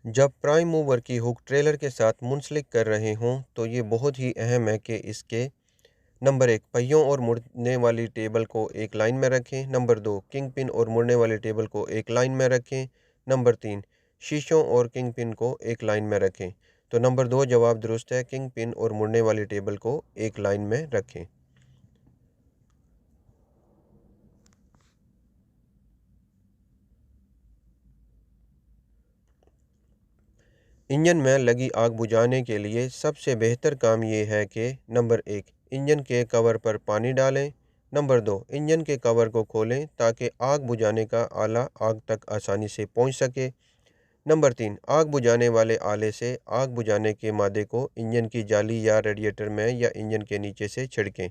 जब prime mover की hook trailer के साथ मुंसलिक कर रहे हों तो ये बहुत ही अहम है कि इसके नंबर 1 पहियों और मुड़ने वाली टेबल को एक लाइन में रखें। नंबर 2 किंग पिन और मुड़ने वाली टेबल को एक लाइन में रखें। नंबर 3 शीशों और किंग पिन को एक लाइन में रखें। तो नंबर 2 जवाब दुरुस्त है, किंग पिन और मुड़ने वाली टेबल को एक लाइन में रखें। इंजन में लगी आग बुझाने के लिए सबसे बेहतर काम ये है कि नंबर 1 इंजन के कवर पर पानी डालें। नंबर 2 इंजन के कवर को खोलें ताकि आग बुझाने का आला आग तक आसानी से पहुंच सके। नंबर 3 आग बुझाने वाले आले से आग बुझाने के मादे को इंजन की जाली या रेडिएटर में या इंजन के नीचे से छिड़कें।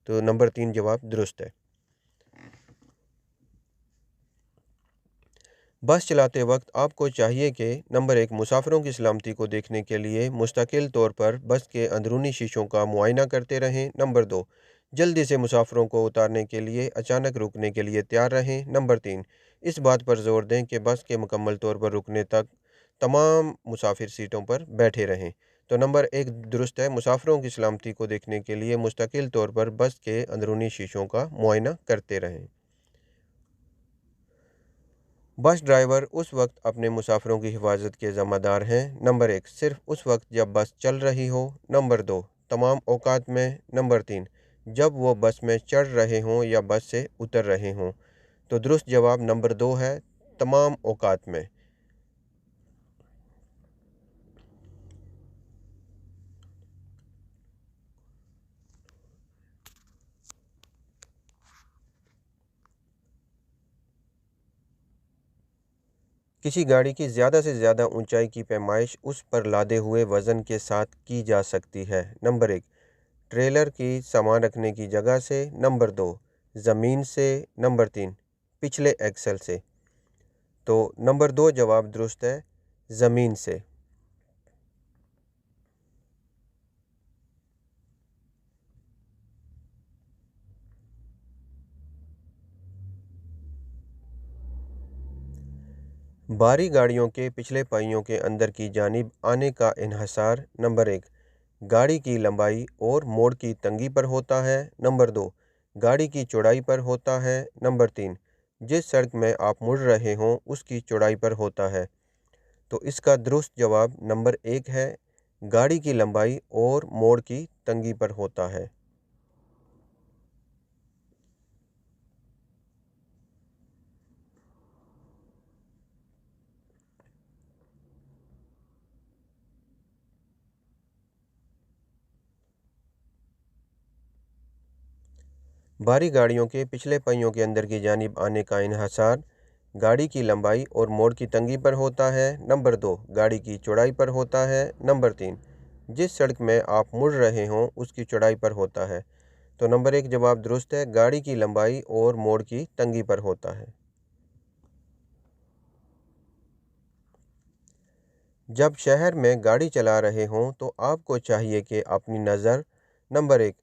तो नंबर 3 जवाब दुरुस्त है। बस चलाते वक्त आपको चाहिए कि नंबर 1 मुसाफिरों की सलामती को देखने के लिए मुस्तकिल तौर पर बस के अंदरूनी शीशों का मुआयना करते रहें। नंबर 2 जल्दी से मुसाफिरों को उतारने के लिए अचानक रुकने के लिए तैयार रहें। नंबर 3 इस बात पर जोर दें कि बस के मुकम्मल तौर पर रुकने तक तमाम मुसाफिर सीटों पर बैठे रहें। तो नंबर 1 दुरुस्त है, मुसाफिरों की सलामती को देखने के लिए मुस्तकिल तौर पर बस के अंदरूनी शीशों का मुआयना करते रहें। बस ड्राइवर उस वक्त अपने मुसाफिरों की हिफाजत के ज़िम्मेदार हैं। नंबर 1 सिर्फ उस वक्त जब बस चल रही हो। नंबर 2 तमाम औकात में। नंबर 3 जब वो बस में चढ़ रहे हों या बस से उतर रहे हों। तो दुरुस्त जवाब नंबर 2 है, तमाम औकात में। किसी गाड़ी की ज़्यादा से ज़्यादा ऊंचाई की पैमाइश उस पर लादे हुए वज़न के साथ की जा सकती है। नंबर 1 ट्रेलर की सामान रखने की जगह से। नंबर 2 ज़मीन से। नंबर 3 पिछले एक्सल से। तो नंबर 2 जवाब दुरुस्त है, ज़मीन से। भारी गाड़ियों के पिछले पहियों के अंदर की जानिब आने का इन्हसार नंबर 1 गाड़ी की लंबाई और मोड़ की तंगी पर होता है। नंबर 2 गाड़ी की चौड़ाई पर होता है। नंबर 3 जिस सड़क में आप मुड़ रहे हों उसकी चौड़ाई पर होता है। तो इसका दुरुस्त जवाब नंबर 1 है, गाड़ी की लंबाई और मोड़ की तंगी पर होता है। भारी गाड़ियों के पिछले पहियों के अंदर की जानिब आने का इन्हसार गाड़ी की लंबाई और मोड़ की तंगी पर होता है। नंबर 2 गाड़ी की चौड़ाई पर होता है। नंबर 3 जिस सड़क में आप मुड़ रहे हों उसकी चौड़ाई पर होता है। तो नंबर 1 जवाब दुरुस्त है, गाड़ी की लंबाई और मोड़ की तंगी पर होता है। जब शहर में गाड़ी चला रहे हों तो आपको चाहिए कि अपनी नज़र नंबर 1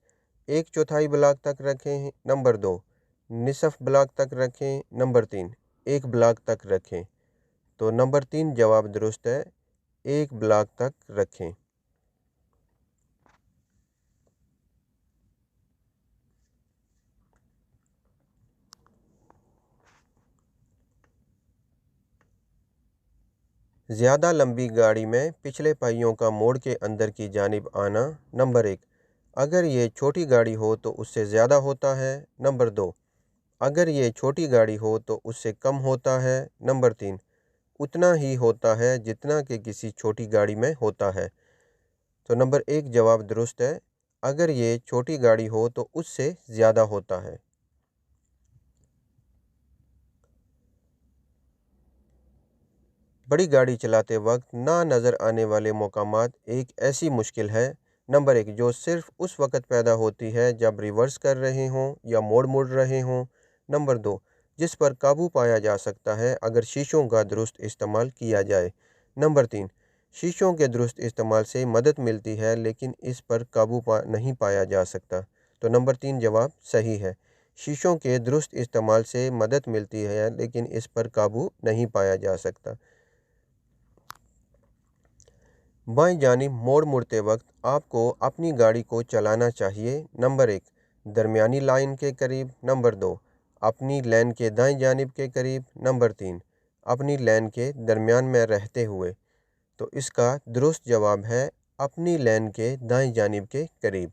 एक चौथाई ब्लॉक तक रखें। नंबर 2 निसफ ब्लॉक तक रखें। नंबर 3 एक ब्लॉक तक रखें। तो नंबर 3 जवाब दुरुस्त है, एक ब्लॉक तक रखें। ज़्यादा लंबी गाड़ी में पिछले पहियों का मोड़ के अंदर की जानिब आना। नंबर 1 अगर ये छोटी गाड़ी हो तो उससे ज़्यादा होता है। नंबर 2 अगर ये छोटी गाड़ी हो तो उससे कम होता है। नंबर 3 उतना ही होता है जितना कि किसी छोटी गाड़ी में होता है। तो नंबर 1 जवाब दुरुस्त है, अगर ये छोटी गाड़ी हो तो उससे ज़्यादा होता है। बड़ी गाड़ी चलाते वक्त ना नज़र आने वाले मकामात एक ऐसी मुश्किल है। नंबर 1 जो सिर्फ उस वक़्त पैदा होती है जब रिवर्स कर रहे हों या मोड़ मुड़ रहे हों। नंबर 2 जिस पर काबू पाया जा सकता है अगर शीशों का दुरुस्त इस्तेमाल किया जाए। नंबर 3 शीशों के दुरुस्त इस्तेमाल से मदद मिलती है लेकिन इस पर काबू नहीं पाया जा सकता। तो नंबर 3 जवाब सही है, शीशों के दुरुस्त इस्तेमाल से मदद मिलती है लेकिन इस पर काबू नहीं पाया जा सकता। बाएं जानिब मोड़ मुड़ते वक्त आपको अपनी गाड़ी को चलाना चाहिए। नंबर एक, दरमियानी लाइन के करीब। नंबर दो, अपनी लेन के दाएं जानिब के करीब। नंबर तीन, अपनी लेन के दरमियान में रहते हुए। तो इसका दुरुस्त जवाब है अपनी लेन के दाएं जानिब के करीब।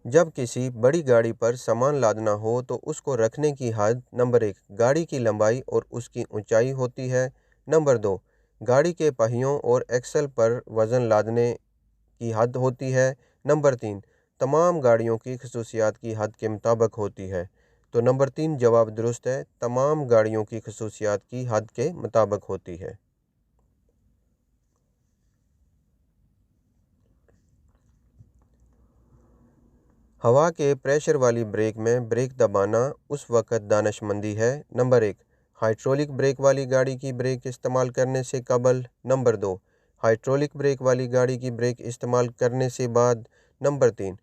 जब किसी बड़ी गाड़ी पर सामान लादना हो तो उसको रखने की हद नंबर एक, गाड़ी की लंबाई और उसकी ऊंचाई होती है। नंबर दो, गाड़ी के पहियों और एक्सल पर वज़न लादने की हद होती है। नंबर तीन, तमाम गाड़ियों की खसूसियात की हद के मुताबिक होती है। तो नंबर तीन जवाब दुरुस्त है, तमाम गाड़ियों की खसूसियात की हद के मुताबिक होती है। हवा के प्रेशर वाली ब्रेक में ब्रेक दबाना उस वक़्त दानिशमंदी है। नंबर एक, हाइड्रोलिक ब्रेक वाली गाड़ी की ब्रेक इस्तेमाल करने से कबल। नंबर दो, हाइड्रोलिक ब्रेक वाली गाड़ी की ब्रेक इस्तेमाल करने से बाद। नंबर तीन,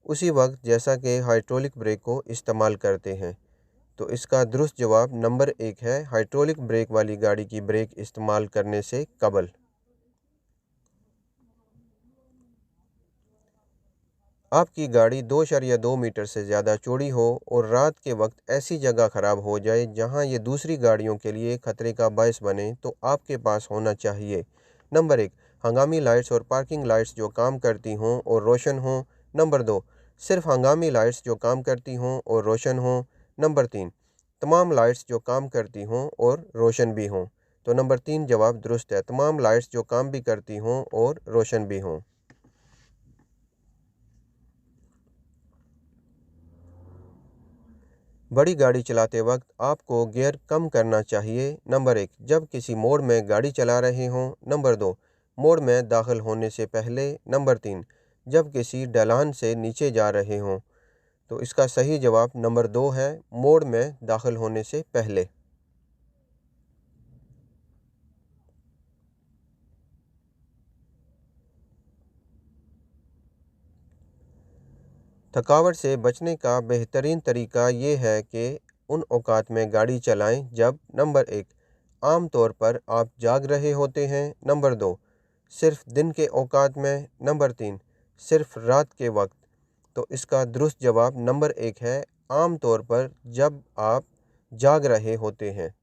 उसी वक्त जैसा कि हाइड्रोलिक ब्रेक को इस्तेमाल करते हैं। तो इसका दुरुस्त जवाब नंबर एक है, हाइड्रोलिक ब्रेक वाली गाड़ी की ब्रेक इस्तेमाल करने से कबल। आपकी गाड़ी 2.2 मीटर से ज़्यादा चौड़ी हो और रात के वक्त ऐसी जगह ख़राब हो जाए जहां ये दूसरी गाड़ियों के लिए खतरे का बायस बने, तो आपके पास होना चाहिए। नंबर एक, हंगामी लाइट्स और पार्किंग लाइट्स जो काम करती हों और रोशन हों। नंबर दो, सिर्फ हंगामी लाइट्स जो काम करती हों और रोशन हों। नंबर तीन, तमाम लाइट्स जो काम करती हों और रोशन भी हों। तो नंबर तीन जवाब दुरुस्त है, तमाम लाइट्स जो काम भी करती हों और रोशन भी हों। बड़ी गाड़ी चलाते वक्त आपको गियर कम करना चाहिए। नंबर एक, जब किसी मोड़ में गाड़ी चला रहे हों। नंबर दो, मोड़ में दाखिल होने से पहले। नंबर तीन, जब किसी ढलान से नीचे जा रहे हों। तो इसका सही जवाब नंबर दो है, मोड़ में दाखिल होने से पहले। थकावट से बचने का बेहतरीन तरीका ये है कि उन औकात में गाड़ी चलाएं जब नंबर एक, आम तौर पर आप जाग रहे होते हैं। नंबर दो, सिर्फ दिन के औकात में। नंबर तीन, सिर्फ रात के वक्त। तो इसका दुरुस्त जवाब नंबर एक है, आम तौर पर जब आप जाग रहे होते हैं।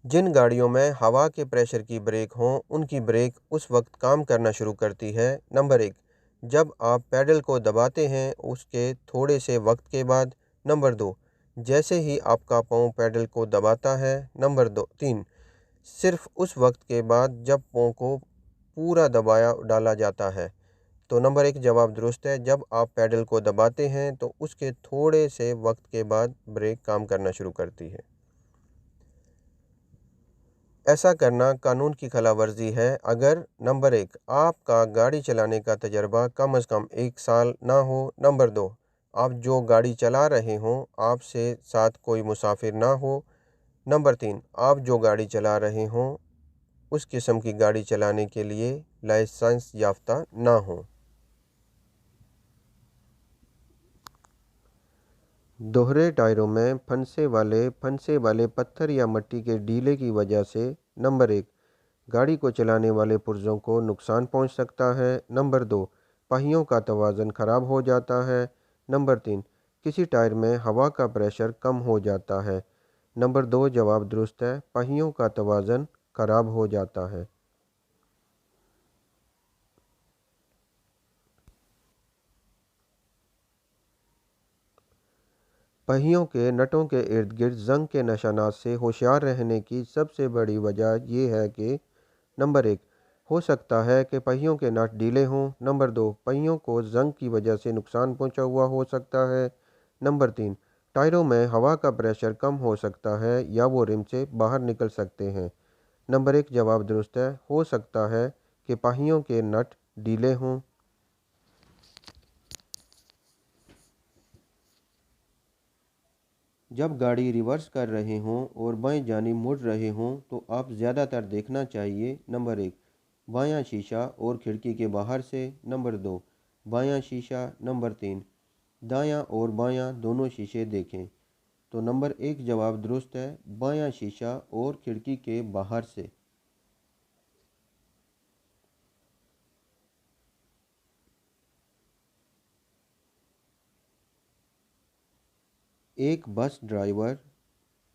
जिन गाड़ियों में हवा के प्रेशर की ब्रेक हों, उनकी ब्रेक उस वक्त काम करना शुरू करती है। नंबर एक, जब आप पैडल को दबाते हैं उसके थोड़े से वक्त के बाद। नंबर दो, जैसे ही आपका पाँव पैडल को दबाता है। नंबर दो तीन, सिर्फ उस वक्त के बाद जब पाँव को पूरा दबाया डाला जाता है। तो नंबर एक जवाब दुरुस्त है, जब आप पैडल को दबाते हैं तो उसके थोड़े से वक्त के बाद ब्रेक काम करना शुरू करती है। ऐसा करना कानून की खिलाफवर्जी है अगर नंबर एक, आपका गाड़ी चलाने का तजर्बा कम अज़ कम 1 साल ना हो। नंबर दो, आप जो गाड़ी चला रहे हों आपसे साथ कोई मुसाफिर ना हो। नंबर तीन, आप जो गाड़ी चला रहे हों उस किस्म की गाड़ी चलाने के लिए लाइसेंस याफ्ता ना हो। दोहरे टायरों में फंसे वाले पत्थर या मिट्टी के ढीले की वजह से नंबर एक, गाड़ी को चलाने वाले पुर्जों को नुकसान पहुंच सकता है। नंबर दो, पहियों का तवाज़न ख़राब हो जाता है। नंबर तीन, किसी टायर में हवा का प्रेशर कम हो जाता है। नंबर दो जवाब दुरुस्त है, पहियों का तवाज़न ख़राब हो जाता है। पहियों के नटों के इर्द गिर्द जंग के निशानात से होशियार रहने की सबसे बड़ी वजह यह है कि नंबर एक, हो सकता है कि पहियों के नट ढीले हों। नंबर दो, पहियों को जंग की वजह से नुकसान पहुंचा हुआ हो सकता है। नंबर तीन, टायरों में हवा का प्रेशर कम हो सकता है या वो रिम से बाहर निकल सकते हैं। नंबर एक जवाब दुरुस्त है, हो सकता है कि पहियों के नट ढीले हों। जब गाड़ी रिवर्स कर रहे हों और बाएं जानिब मुड़ रहे हों तो आप ज़्यादातर देखना चाहिए। नंबर एक, बायां शीशा और खिड़की के बाहर से। नंबर दो, बायां शीशा। नंबर तीन, दायां और बायां दोनों शीशे देखें। तो नंबर एक जवाब दुरुस्त है, बायां शीशा और खिड़की के बाहर से। एक बस ड्राइवर।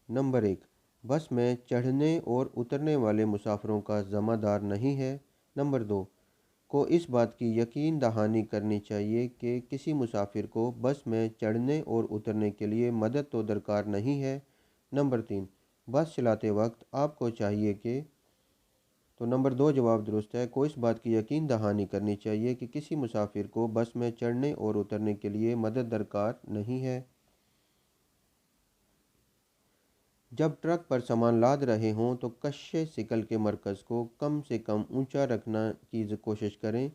नंबर एक, बस में चढ़ने और उतरने वाले मुसाफिरों का ज़िम्मेदार नहीं है। नंबर दो, को इस बात की यकीन दहानी करनी चाहिए कि किसी मुसाफिर को बस में चढ़ने और उतरने के लिए मदद तो दरकार नहीं है। नंबर तीन, बस चलाते वक्त आपको चाहिए कि। तो नंबर दो जवाब दुरुस्त है, को इस बात की यकीन दहानी करनी चाहिए कि किसी मुसाफिर को बस में चढ़ने और उतरने के लिए मदद दरकार नहीं है। जब ट्रक पर सामान लाद रहे हों तो कश्य सिकल के मरकज़ को कम से कम ऊंचा रखना की कोशिश करें।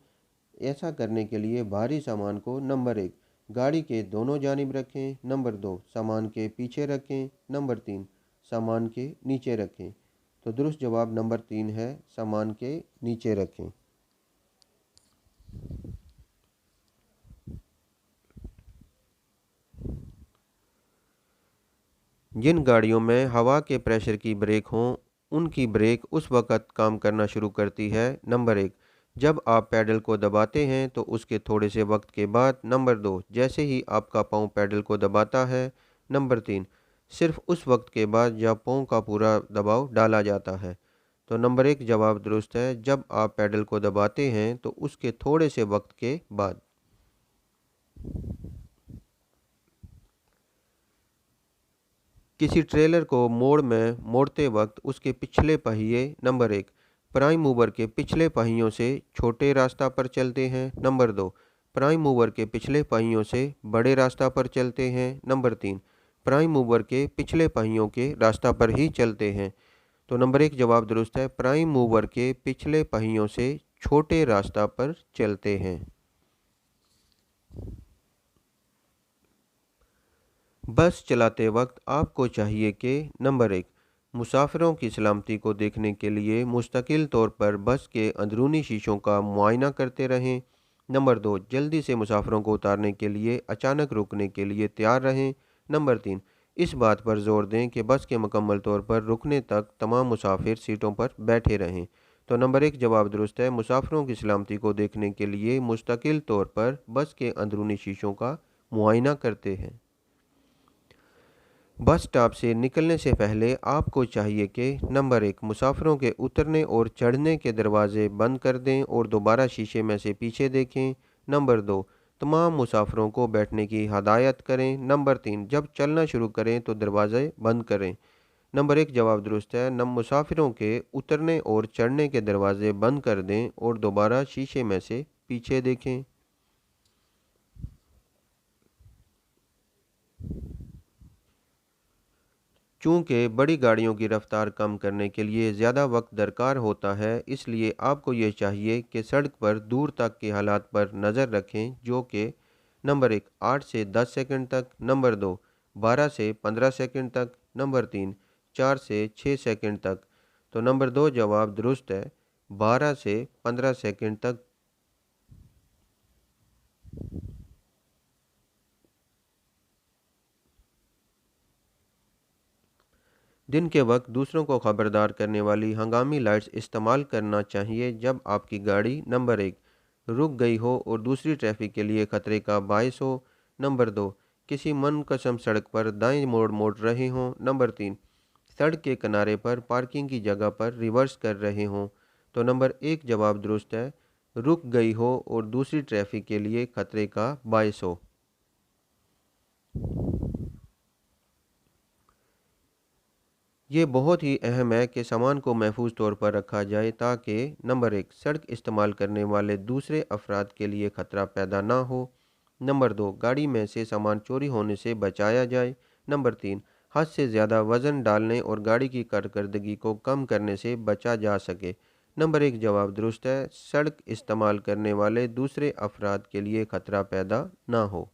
ऐसा करने के लिए भारी सामान को नंबर एक, गाड़ी के दोनों जानिब रखें। नंबर दो, सामान के पीछे रखें। नंबर तीन, सामान के नीचे रखें। तो दुरुस्त जवाब नंबर तीन है, सामान के नीचे रखें। जिन गाड़ियों में हवा के प्रेशर की ब्रेक हों उनकी ब्रेक उस वक़्त काम करना शुरू करती है। नंबर एक, जब आप पैडल को दबाते हैं तो उसके थोड़े से वक्त के बाद। नंबर दो, जैसे ही आपका पाँव पैडल को दबाता है। नंबर तीन, सिर्फ उस वक्त के बाद जब पाँव का पूरा दबाव डाला जाता है। तो नंबर एक जवाब दुरुस्त है, जब आप पैडल को दबाते हैं तो उसके थोड़े से वक्त के बाद। किसी ट्रेलर को मोड़ में मोड़ते वक्त उसके पिछले पहिए नंबर एक, प्राइम मूवर के पिछले पहियों से छोटे रास्ता पर चलते हैं। नंबर दो, प्राइम मूवर के पिछले पहियों से बड़े रास्ता पर चलते हैं। नंबर तीन, प्राइम मूवर के पिछले पहियों के रास्ता पर ही चलते हैं। तो नंबर एक जवाब दुरुस्त है, प्राइम मूवर के पिछले पहियों से छोटे रास्ता पर चलते हैं। बस चलाते वक्त आपको चाहिए कि नंबर एक, मुसाफिरों की सलामती को देखने के लिए मुस्तकिल तौर पर बस के अंदरूनी शीशों का मुआयना करते रहें। नंबर दो, जल्दी से मुसाफिरों को उतारने के लिए अचानक रुकने के लिए तैयार रहें। नंबर तीन, इस बात पर जोर दें कि बस के मुकम्मल तौर पर रुकने तक तमाम मुसाफिर सीटों पर बैठे रहें। तो नंबर एक जवाब दुरुस्त है, मुसाफिरों की सलामती को देखने के लिए मुस्तकिल तौर पर बस के अंदरूनी शीशों का मुआयना करते हैं। बस स्टॉप से निकलने से पहले आपको चाहिए कि नंबर एक, मुसाफिरों के उतरने और चढ़ने के दरवाजे बंद कर दें और दोबारा शीशे में से पीछे देखें। नंबर दो, तमाम मुसाफिरों को बैठने की हदायत करें। नंबर तीन, जब चलना शुरू करें तो दरवाजे बंद करें। नंबर एक जवाब दुरुस्त है, मुसाफिरों के उतरने और चढ़ने के दरवाजे बंद कर दें और दोबारा शीशे में से पीछे देखें। चूँकि बड़ी गाड़ियों की रफ्तार कम करने के लिए ज़्यादा वक्त दरकार होता है, इसलिए आपको ये चाहिए कि सड़क पर दूर तक के हालात पर नज़र रखें, जो कि नंबर एक, 8 से 10 सेकंड तक। नंबर दो, 12 से 15 सेकंड तक। नंबर तीन, 4 से 6 सेकंड तक। तो नंबर दो जवाब दुरुस्त है, 12 से 15 सेकंड तक। दिन के वक्त दूसरों को खबरदार करने वाली हंगामी लाइट्स इस्तेमाल करना चाहिए जब आपकी गाड़ी नंबर एक, रुक गई हो और दूसरी ट्रैफिक के लिए खतरे का बायस हो। नंबर दो, किसी मनकसम सड़क पर दाएं मोड़ मोड़ रहे हों। नंबर तीन, सड़क के किनारे पर पार्किंग की जगह पर रिवर्स कर रहे हों। तो नंबर एक जवाब दुरुस्त है, रुक गई हो और दूसरी ट्रैफिक के लिए खतरे का बायस हो। ये बहुत ही अहम है कि सामान को महफूज तौर पर रखा जाए ताकि नंबर एक, सड़क इस्तेमाल करने वाले दूसरे अफराद के लिए खतरा पैदा ना हो। नंबर दो, गाड़ी में से सामान चोरी होने से बचाया जाए। नंबर तीन, हद से ज़्यादा वज़न डालने और गाड़ी की कारकर्दगी को कम करने से बचा जा सके। नंबर एक जवाब दुरुस्त है, सड़क इस्तेमाल करने वाले दूसरे अफराद के लिए खतरा पैदा ना हो।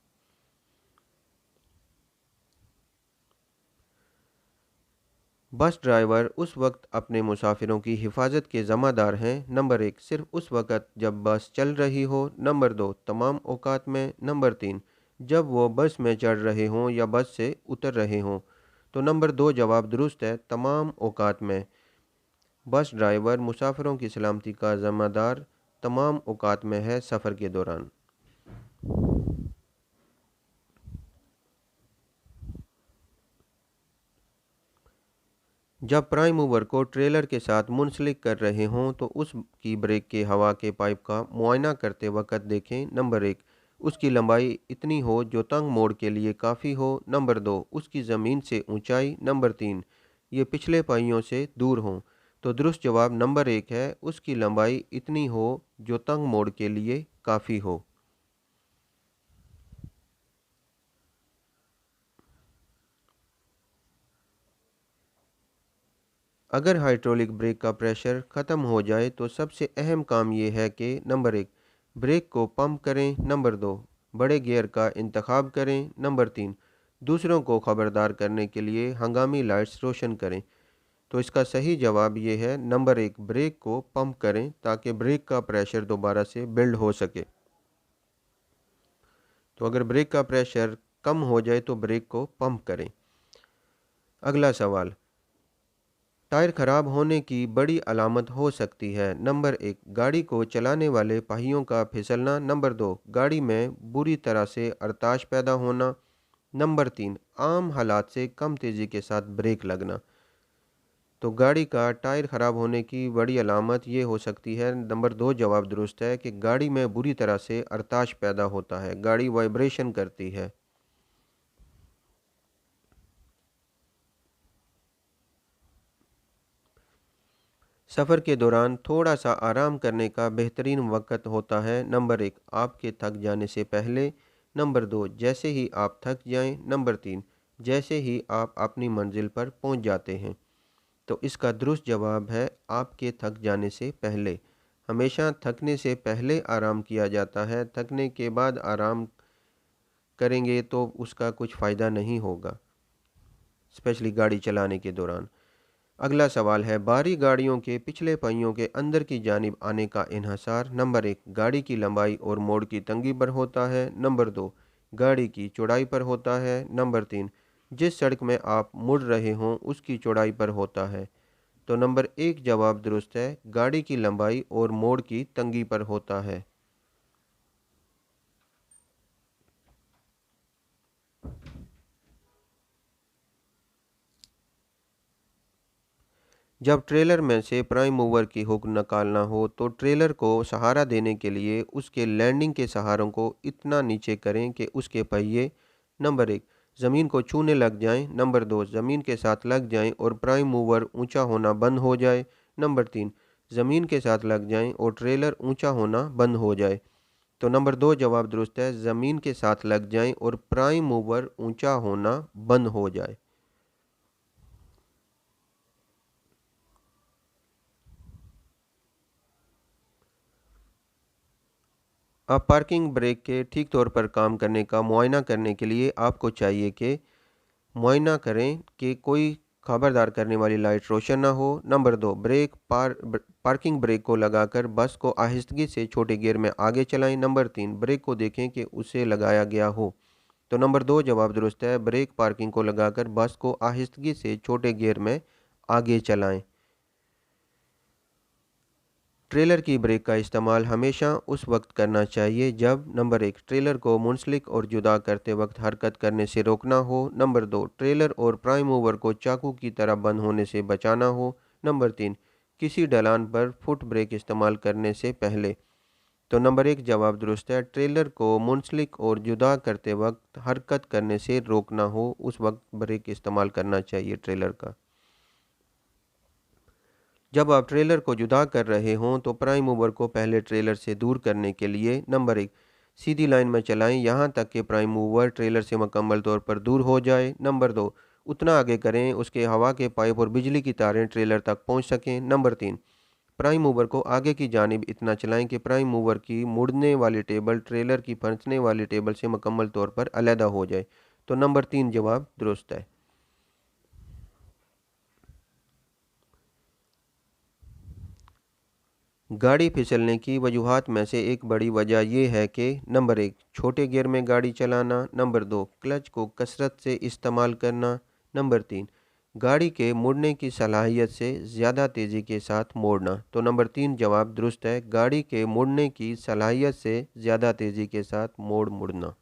बस ड्राइवर उस वक्त अपने मुसाफिरों की हिफाजत के ज़िम्मेदार हैं। नंबर एक, सिर्फ उस वक्त जब बस चल रही हो। नंबर दो, तमाम औकात में। नंबर तीन, जब वो बस में चढ़ रहे हों या बस से उतर रहे हों। तो नंबर दो जवाब दुरुस्त है, तमाम औकात में। बस ड्राइवर मुसाफिरों की सलामती का ज़िम्मेदार तमाम औकात में है सफ़र के दौरान। जब प्राइम मूवर को ट्रेलर के साथ मुंसलिक कर रहे हों तो उसकी ब्रेक के हवा के पाइप का मुआयना करते वक्त देखें। नंबर एक, उसकी लंबाई इतनी हो जो तंग मोड़ के लिए काफ़ी हो। नंबर दो, उसकी ज़मीन से ऊंचाई। नंबर तीन, ये पिछले पहियों से दूर हों। तो दुरुस्त जवाब नंबर एक है, उसकी लंबाई इतनी हो जो तंग मोड़ के लिए काफ़ी हो। अगर हाइड्रोलिक ब्रेक का प्रेशर ख़त्म हो जाए तो सबसे अहम काम ये है कि नंबर एक, ब्रेक को पंप करें। नंबर दो, बड़े गियर का इंतखाब करें। नंबर तीन, दूसरों को खबरदार करने के लिए हंगामी लाइट्स रोशन करें। तो इसका सही जवाब ये है नंबर एक, ब्रेक को पंप करें ताकि ब्रेक का प्रेशर दोबारा से बिल्ड हो सके। तो अगर ब्रेक का प्रेशर कम हो जाए तो ब्रेक को पंप करें। अगला सवाल, टायर खराब होने की बड़ी अलामत हो सकती है। नंबर एक, गाड़ी को चलाने वाले पहियों का फिसलना। नंबर दो, गाड़ी में बुरी तरह से अरताश पैदा होना। नंबर तीन, आम हालात से कम तेज़ी के साथ ब्रेक लगना। तो गाड़ी का टायर ख़राब होने की बड़ी अलामत ये हो सकती है, नंबर दो जवाब दुरुस्त है, कि गाड़ी में बुरी तरह से अरताश पैदा होता है, गाड़ी वाइब्रेशन करती है। सफ़र के दौरान थोड़ा सा आराम करने का बेहतरीन वक्त होता है। नंबर एक, आपके थक जाने से पहले। नंबर दो, जैसे ही आप थक जाएं। नंबर तीन, जैसे ही आप अपनी मंजिल पर पहुंच जाते हैं। तो इसका दुरुस्त जवाब है आपके थक जाने से पहले। हमेशा थकने से पहले आराम किया जाता है, थकने के बाद आराम करेंगे तो उसका कुछ फ़ायदा नहीं होगा, स्पेशली गाड़ी चलाने के दौरान। अगला सवाल है, भारी गाड़ियों के पिछले पहियों के अंदर की जानिब आने का इन्हसार। नंबर एक, गाड़ी की लंबाई और मोड़ की तंगी पर होता है। नंबर दो, गाड़ी की चौड़ाई पर होता है। नंबर तीन, जिस सड़क में आप मुड़ रहे हों उसकी चौड़ाई पर होता है। तो नंबर एक जवाब दुरुस्त है, गाड़ी की लंबाई और मोड़ की तंगी पर होता है। जब ट्रेलर में से प्राइम मूवर की हुक निकालना हो तो ट्रेलर को सहारा देने के लिए उसके लैंडिंग के सहारों को इतना नीचे करें कि उसके पहिए नंबर एक, ज़मीन को छूने लग जाएं। नंबर दो, ज़मीन के साथ लग जाएं और प्राइम मूवर ऊंचा होना बंद हो जाए। नंबर तीन, ज़मीन के साथ लग जाएं और ट्रेलर ऊंचा होना बंद हो जाए। तो नंबर दो जवाब दुरुस्त है, ज़मीन के साथ लग जाएं और प्राइम मूवर ऊंचा होना बंद हो जाए। अब पार्किंग ब्रेक के ठीक तौर पर काम करने का मुआयना करने के लिए आपको चाहिए कि मुआयना करें कि कोई खबरदार करने वाली लाइट रोशन ना हो। नंबर दो, पार्किंग ब्रेक को लगाकर बस को आहिस्तगी से छोटे गियर में आगे चलाएं। नंबर तीन, ब्रेक को देखें कि उसे लगाया गया हो। तो नंबर दो जवाब दुरुस्त है, ब्रेक पार्किंग को लगाकर बस को आहिस्तगी से छोटे गियर में आगे चलाएं। ट्रेलर की ब्रेक का इस्तेमाल हमेशा उस वक्त करना चाहिए जब नंबर एक, ट्रेलर को मुंसलिक और जुदा करते वक्त हरकत करने से रोकना हो। नंबर दो, ट्रेलर और प्राइम मूवर को चाकू की तरह बंद होने से बचाना हो। नंबर तीन, किसी ढलान पर फुट ब्रेक इस्तेमाल करने से पहले। तो नंबर एक जवाब दुरुस्त है, ट्रेलर को मुंसलिक और जुदा करते वक्त हरकत करने से रोकना हो उस वक्त ब्रेक इस्तेमाल करना चाहिए ट्रेलर का। जब आप ट्रेलर को जुदा कर रहे हों तो प्राइम मूवर को पहले ट्रेलर से दूर करने के लिए नंबर एक, सीधी लाइन में चलाएं यहाँ तक कि प्राइम मूवर ट्रेलर से मुकम्मल तौर पर दूर हो जाए। नंबर दो, उतना आगे करें उसके हवा के पाइप और बिजली की तारें ट्रेलर तक पहुँच सकें। नंबर तीन, प्राइम मूवर को आगे की जानिब इतना चलाएं कि प्राइम मूवर की मुड़ने वाली टेबल ट्रेलर की फंसने वाली टेबल से मुकम्मल तौर पर अलहदा हो जाए। तो नंबर तीन जवाब दुरुस्त है। गाड़ी फिसलने की वजूहात में से एक बड़ी वजह ये है कि नंबर एक, छोटे गियर में गाड़ी चलाना, नंबर दो, क्लच को कसरत से इस्तेमाल करना, नंबर तीन, गाड़ी के मुड़ने की सलाहियत से ज़्यादा तेज़ी के साथ मोड़ना। तो नंबर तीन जवाब दुरुस्त है, गाड़ी के मुड़ने की सलाहियत से ज़्यादा तेज़ी के साथ मुड़ना।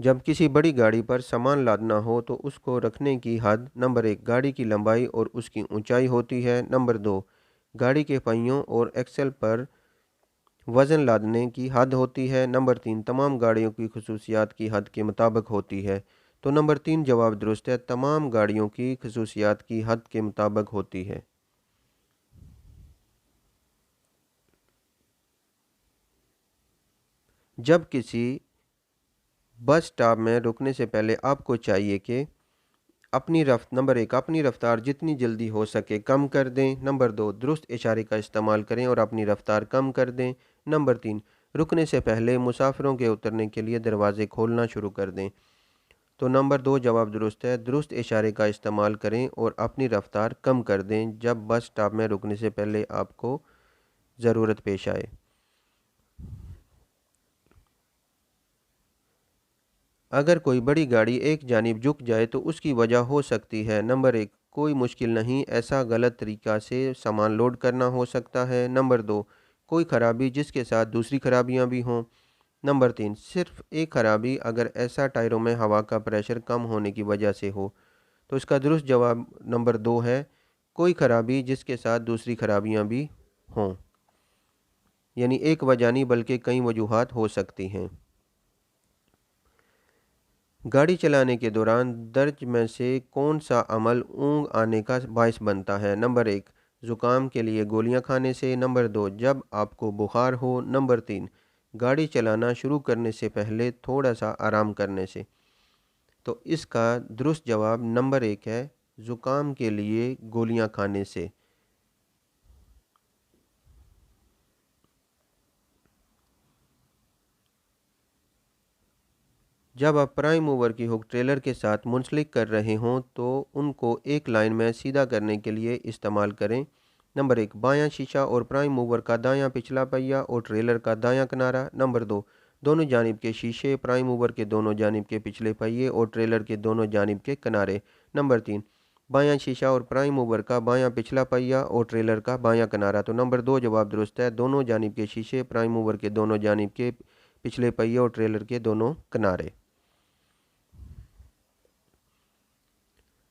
जब किसी बड़ी गाड़ी पर सामान लादना हो तो उसको रखने की हद नंबर एक, गाड़ी की लंबाई और उसकी ऊंचाई होती है, नंबर दो, गाड़ी के पहियों और एक्सल पर वज़न लादने की हद होती है, नंबर तीन, तमाम गाड़ियों की खसूसियात की हद के मुताबिक होती है। तो नंबर तीन जवाब दुरुस्त है, तमाम गाड़ियों की खसूसियात की हद के मुताबिक होती है। जब किसी बस स्टॉप में रुकने से पहले आपको चाहिए कि नंबर एक, अपनी रफ्तार जितनी जल्दी हो सके कम कर दें, नंबर दो, दुरुस्त इशारे का इस्तेमाल करें और अपनी रफ्तार कम कर दें, नंबर तीन, रुकने से पहले मुसाफिरों के उतरने के लिए दरवाजे खोलना शुरू कर दें। तो नंबर दो जवाब दुरुस्त है, दुरुस्त इशारे का इस्तेमाल करें और अपनी रफ्तार कम कर दें जब बस स्टॉप में रुकने से पहले आपको ज़रूरत पेश आए। अगर कोई बड़ी गाड़ी एक जानिब झुक जाए तो उसकी वजह हो सकती है, नंबर एक, कोई मुश्किल नहीं, ऐसा गलत तरीका से सामान लोड करना हो सकता है, नंबर दो, कोई खराबी जिसके साथ दूसरी खराबियां भी हों, नंबर तीन, सिर्फ एक खराबी अगर ऐसा टायरों में हवा का प्रेशर कम होने की वजह से हो। तो इसका दुरुस्त जवाब नंबर दो है, कोई खराबी जिसके साथ दूसरी खराबियां भी हों, यानी एक वजह नहीं बल्कि कई वजूहात हो सकती हैं। गाड़ी चलाने के दौरान दर्ज में से कौन सा अमल ऊँघ आने का बायस बनता है? नंबर एक, ज़ुकाम के लिए गोलियां खाने से, नंबर दो, जब आपको बुखार हो, नंबर तीन, गाड़ी चलाना शुरू करने से पहले थोड़ा सा आराम करने से। तो इसका दुरुस्त जवाब नंबर एक है, ज़ुकाम के लिए गोलियां खाने से। जब आप प्राइम मूवर की हुक ट्रेलर के साथ मुंसलिक कर रहे हों तो उनको एक लाइन में सीधा करने के लिए इस्तेमाल करें। नंबर एक, बायां शीशा और प्राइम मूवर का दायां पिछला पहिया और ट्रेलर का दायां किनारा, नंबर दो, दोनों जानिब के शीशे, प्राइम मूवर के दोनों जानिब के पिछले पहिए और ट्रेलर के दोनों जानिब के किनारे, नंबर तीन, बायां शीशा और प्राइम मूवर का बायां पिछला पहिया और ट्रेलर का बायां किनारा। तो नंबर दो जवाब दुरुस्त है, दोनों जानिब के शीशे, प्राइम मूवर के दोनों जानिब के पिछले पहिए और ट्रेलर के दोनों किनारे।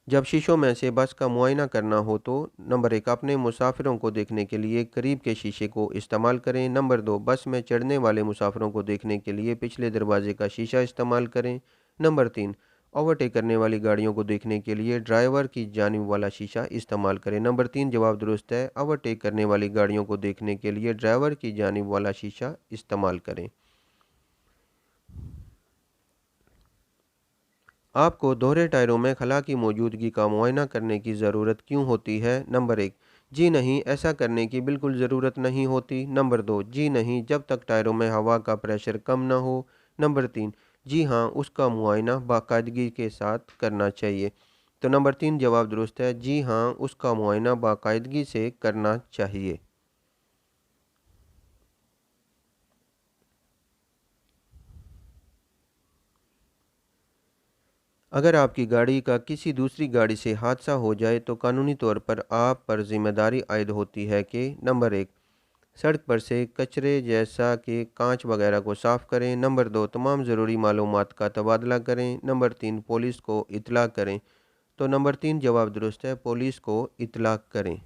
जब शीशों में से बस का मुआयना करना हो तो नंबर एक, अपने मुसाफिरों को देखने के लिए करीब के शीशे को इस्तेमाल करें, नंबर दो, बस में चढ़ने वाले मुसाफिरों को देखने के लिए पिछले दरवाजे का शीशा इस्तेमाल करें, नंबर तीन, ओवरटेक करने वाली गाड़ियों को देखने के लिए ड्राइवर की जानिब वाला शीशा इस्तेमाल करें। नंबर तीन जवाब दुरुस्त है, ओवरटेक करने वाली गाड़ियों को देखने के लिए ड्राइवर की जानिब वाला शीशा इस्तेमाल करें। आपको दोहरे टायरों में खला की मौजूदगी का मुआयना करने की ज़रूरत क्यों होती है? नंबर एक, जी नहीं, ऐसा करने की बिल्कुल ज़रूरत नहीं होती, नंबर दो, जी नहीं, जब तक टायरों में हवा का प्रेशर कम ना हो, नंबर तीन, जी हाँ, उसका मुआयना बाकायदगी के साथ करना चाहिए। तो नंबर तीन जवाब दुरुस्त है, जी हाँ, उसका मुआयना बाकायदगी से करना चाहिए। अगर आपकी गाड़ी का किसी दूसरी गाड़ी से हादसा हो जाए तो कानूनी तौर पर आप पर जिम्मेदारी आयद होती है कि नंबर एक, सड़क पर से कचरे जैसा कि कांच वगैरह को साफ़ करें, नंबर दो, तमाम ज़रूरी मालूमात का तबादला करें, नंबर तीन, पुलिस को इत्तला करें। तो नंबर तीन जवाब दुरुस्त है, पुलिस को इत्तला करें।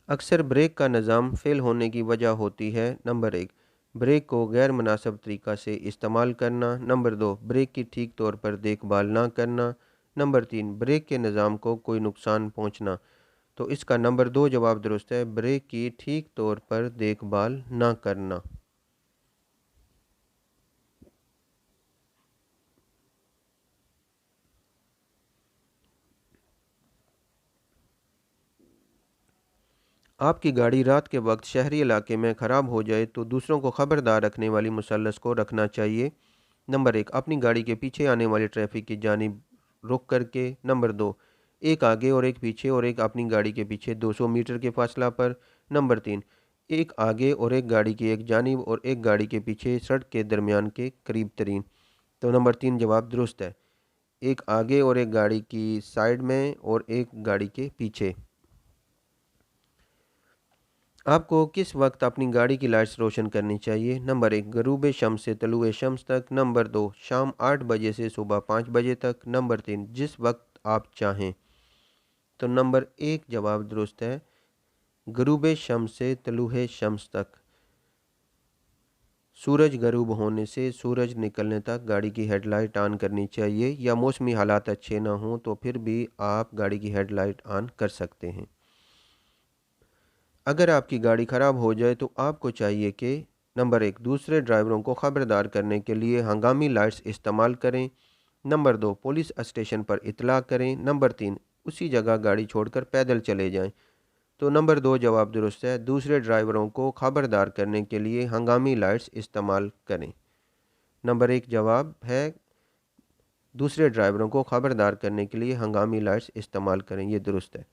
अक्सर ब्रेक का निज़ाम फ़ेल होने की वजह होती है, नंबर एक, ब्रेक को गैर मुनासिब तरीक़ा से इस्तेमाल करना, नंबर दो, ब्रेक की ठीक तौर पर देखभाल ना करना, नंबर तीन, ब्रेक के निज़ाम को कोई नुकसान पहुंचना। तो इसका नंबर दो जवाब दुरुस्त है, ब्रेक की ठीक तौर पर देखभाल ना करना। आपकी गाड़ी रात के वक्त शहरी इलाके में ख़राब हो जाए तो दूसरों को खबरदार रखने वाली मुसल्लस को रखना चाहिए। नंबर एक, अपनी गाड़ी के पीछे आने वाले ट्रैफिक की जानिब रुख करके। नंबर दो, एक आगे और एक पीछे और एक अपनी गाड़ी के पीछे 200 मीटर के फासला पर। नंबर तीन, एक आगे और एक गाड़ी की एक जानिब और एक गाड़ी के पीछे सड़क के दरमियान के करीब तरीन। तो नंबर तीन जवाब दुरुस्त है, एक आगे और एक गाड़ी की साइड में और एक गाड़ी के पीछे। आपको किस वक्त अपनी गाड़ी की लाइट्स रोशन करनी चाहिए? नंबर एक, गरूब शम्स से तलुए शम्स तक। नंबर दो, शाम 8 बजे से सुबह 5 बजे तक। नंबर तीन, जिस वक्त आप चाहें। तो नंबर एक जवाब दुरुस्त है, गरूब शम्स से तलुए शम्स तक। सूरज गरूब होने से सूरज निकलने तक गाड़ी की हेडलाइट ऑन करनी चाहिए, या मौसमी हालात अच्छे ना हों तो फिर भी आप गाड़ी की हेडलाइट ऑन कर सकते हैं। अगर आपकी गाड़ी ख़राब हो जाए तो आपको चाहिए कि नंबर एक, दूसरे ड्राइवरों को ख़बरदार करने के लिए हंगामी लाइट्स इस्तेमाल करें। नंबर दो, पुलिस स्टेशन पर इतला करें। नंबर तीन, उसी जगह गाड़ी छोड़कर पैदल चले जाएं। तो नंबर दो जवाब दुरुस्त है, दूसरे ड्राइवरों को ख़बरदार करने के लिए हंगामी लाइट्स इस्तेमाल करें। नंबर एक जवाब है, दूसरे ड्राइवरों को ख़बरदार करने के लिए हंगामी लाइट्स इस्तेमाल करें, ये दुरुस्त है।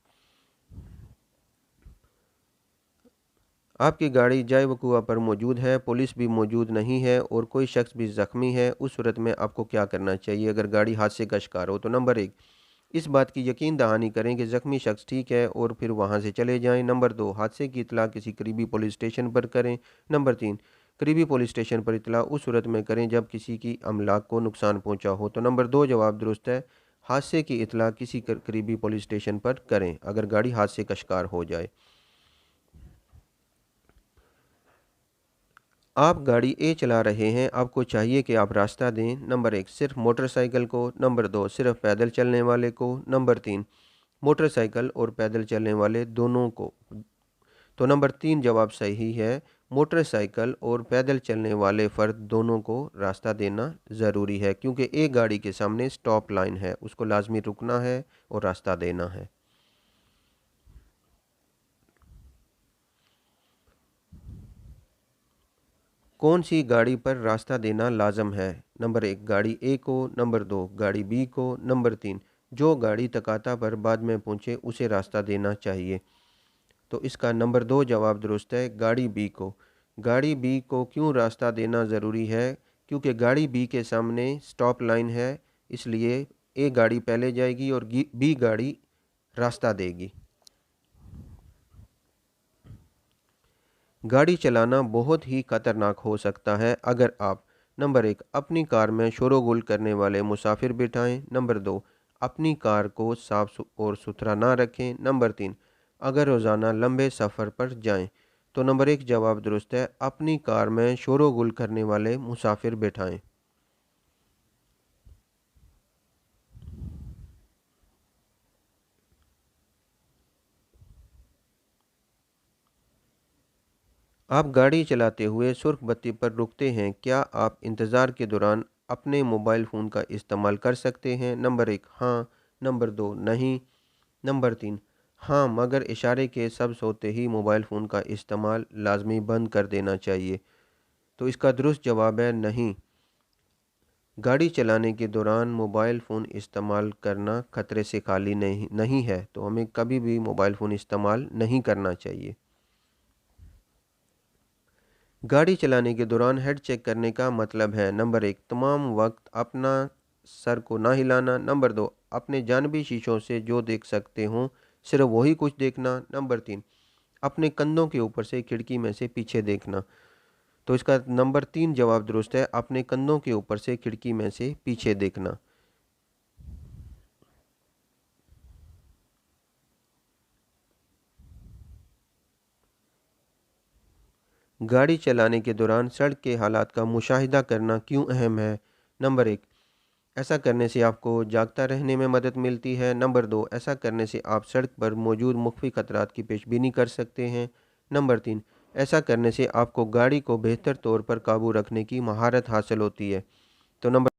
आपकी गाड़ी जाए वक़ुआ पर मौजूद है, पुलिस भी मौजूद नहीं है और कोई शख्स भी ज़ख्मी है, उस सूरत में आपको क्या करना चाहिए अगर गाड़ी हादसे का शिकार हो? तो नंबर एक, इस बात की यकीन दहानी करें कि ज़ख्मी शख्स ठीक है और फिर वहां से चले जाएं। नंबर दो, हादसे की इतला किसी करीबी पुलिस स्टेशन पर करें। नंबर तीन, करीबी पुलिस स्टेशन पर इतला उस सूरत में करें जब किसी की अमलाक को नुकसान पहुँचा हो। तो नंबर दो जवाब दुरुस्त है, हादसे की इतला किसी करीबी पुलिस स्टेशन पर करें अगर गाड़ी हादसे का शिकार हो जाए। आप गाड़ी ए चला रहे हैं, आपको चाहिए कि आप रास्ता दें। नंबर एक, सिर्फ मोटरसाइकिल को। नंबर दो, सिर्फ पैदल चलने वाले को। नंबर तीन, मोटरसाइकिल और पैदल चलने वाले दोनों को। तो नंबर तीन जवाब सही है, मोटरसाइकिल और पैदल चलने वाले फ़र्द दोनों को रास्ता देना ज़रूरी है, क्योंकि एक गाड़ी के सामने स्टॉप लाइन है, उसको लाजमी रुकना है और रास्ता देना है। कौन सी गाड़ी पर रास्ता देना लाजम है? नंबर एक, गाड़ी ए को। नंबर दो, गाड़ी बी को। नंबर तीन, जो गाड़ी तकाता पर बाद में पहुंचे उसे रास्ता देना चाहिए। तो इसका नंबर दो जवाब दुरुस्त है, गाड़ी बी को। गाड़ी बी को क्यों रास्ता देना ज़रूरी है? क्योंकि गाड़ी बी के सामने स्टॉप लाइन है, इसलिए ए गाड़ी पहले जाएगी और बी गाड़ी रास्ता देगी। गाड़ी चलाना बहुत ही खतरनाक हो सकता है अगर आप नंबर एक, अपनी कार में शोरगुल करने वाले मुसाफिर बिठाएं। नंबर दो, अपनी कार को साफ और सुथरा ना रखें। नंबर तीन, अगर रोज़ाना लंबे सफ़र पर जाएं। तो नंबर एक जवाब दुरुस्त है, अपनी कार में शोरगुल करने वाले मुसाफिर बिठाएं। आप गाड़ी चलाते हुए सुर्ख बत्ती पर रुकते हैं, क्या आप इंतज़ार के दौरान अपने मोबाइल फ़ोन का इस्तेमाल कर सकते हैं? नंबर एक, हाँ। नंबर दो, नहीं। नंबर तीन, हाँ मगर इशारे के शब्द होते ही मोबाइल फ़ोन का इस्तेमाल लाजमी बंद कर देना चाहिए। तो इसका दुरुस्त जवाब है नहीं। गाड़ी चलाने के दौरान मोबाइल फ़ोन इस्तेमाल करना खतरे से खाली नहीं है, तो हमें कभी भी मोबाइल फ़ोन इस्तेमाल नहीं करना चाहिए। गाड़ी चलाने के दौरान हेड चेक करने का मतलब है नंबर एक, तमाम वक्त अपना सर को ना हिलाना। नंबर दो, अपने जानबी शीशों से जो देख सकते हों सिर्फ वही कुछ देखना। नंबर तीन, अपने कंधों के ऊपर से खिड़की में से पीछे देखना। तो इसका नंबर तीन जवाब दुरुस्त है, अपने कंधों के ऊपर से खिड़की में से पीछे देखना। गाड़ी चलाने के दौरान सड़क के हालात का मुशाहिदा करना क्यों अहम है? नंबर एक, ऐसा करने से आपको जागता रहने में मदद मिलती है। नंबर दो, ऐसा करने से आप सड़क पर मौजूद मुख्तलिफ खतरात की पेशबीनी कर सकते हैं। नंबर तीन, ऐसा करने से आपको गाड़ी को बेहतर तौर पर काबू रखने की महारत हासिल होती है। तो नंबर